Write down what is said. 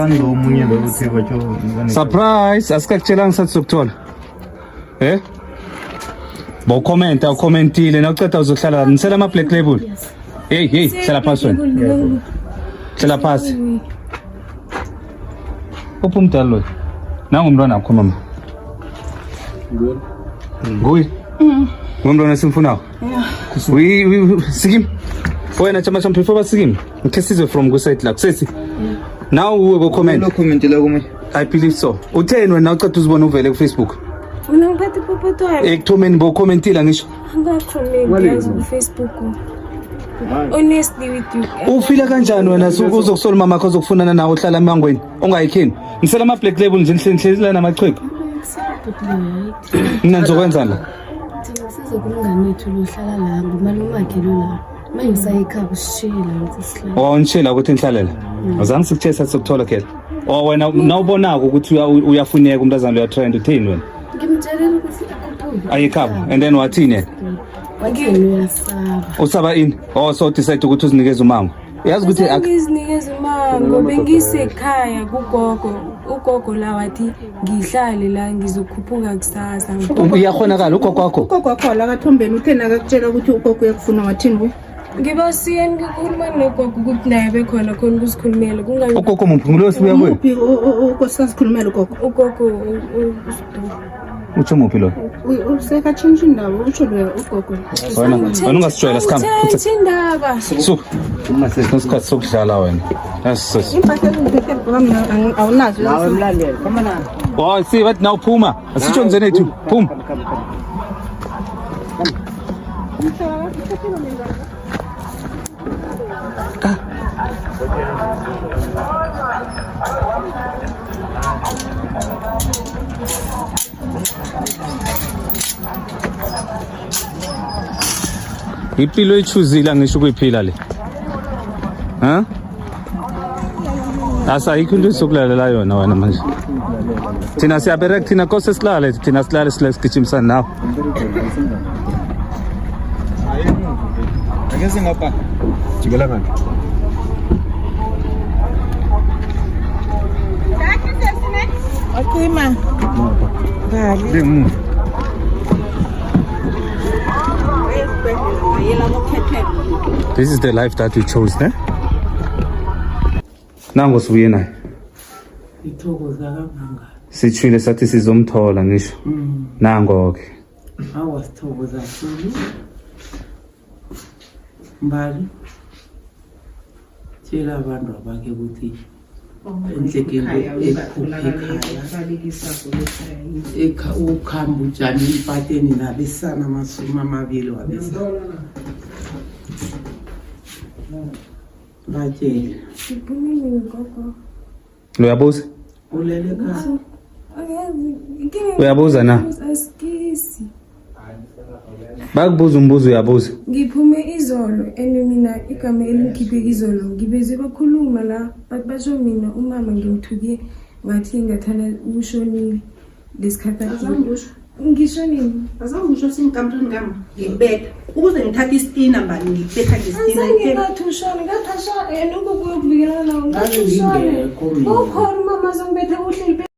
ubani lo munye lo uthi batsho surprise asikakutshelanga sathi sokuthola bo comment awucommentile nawuceda uzohlala nisela ama black label hey hlala phansi wena hlala phansi uphumdala lo nangumntwana wakho mama nguye ngumntwana simfunayo sikim wena chama champ before basikim ngikesizwe from kusite la kusethi now uwe go comment la kuma I believe so utheni wena uceda uzibona uvele ku Facebook mina ngiphathe popoto ekuthomeni bo commentila ngisho angakhomenti ku Facebook honestly with you ufila kanjani wena uzokusola mama akho uzokufunana nawe uhlala emangweni ungayikhini ngisela ama black label nje nihlezi namachweba mina ngizokwenza la sizokulungana nethu lohlala la ngumali wakhe lo la mangisayikhaya usishila ukuthi sihlala ongishela ukuthi nihlalele azange sikuthesa sokuthola khela wena nawubonaka ukuthi uyafuneka umntazana lo uyatrend uthini wena ngimtshelela ukuthi akuphuphe ayikhaba and then wathini uyasaba usaba ini so decide ukuthi uzinikeze umango yazi ukuthi ngizinikeze umango bengisekhaya ugogo la wathi ngihlale la ngizokhuphuka kusasa uyakhonakala ugogo wakho la kathombeni uthena akakutshela ukuthi ugogo uyakufuna wathini we ngibasiye ngikhuluma nogogo ukuthi naye bekhona khona ukuzikhulumela kungabi ugogo mphungulo sibuya kuwe ukosikhulumela ugogo utsho muphi lo usekatshintsha indawo utsho lo ugogo wena ungasijwayela sikhamba indaba so umasesikhathi sokudlala wena yes impahla eziphethe awunazo awumlaleli kama na see bathi now phuma asitsho nzenethu phuma impilo echuzile ngisho kuyiphila le asayikho into sokulalela yona wena manje thina siyabereka thina kose silale thina silale sigijimsana nawe akese ngapha jikela ngapha Akima ngali this is the life that we chose nango sibuye naye ithokoza kanganga sithwile sathi sizomthola ngisho nango ke awasithokoza kakhulu mbali tshela abantu abakhe ukuthi enhlekeni ukhamba ujani impateni nabesana amasumi amabili wabesana batshela uyabuza ulele ekhaya uyabuza na asikisi bakubuza umbuzo uyabuza ngiphume izolo mina igama elingikhiphe izolo ngibeze bakhuluma la bathi basho mina umama ngimthuke ngathi ngathana ushonile lesikhathi ngisho nini azangisho sinkamthini ngami ngibetha ukuze ngithathe isitina mbani ngibetha ngestina ngathi ushone ngathasha nukukuyokuvikela nawo ngathi ushone ukhona umama azongibetha uhleli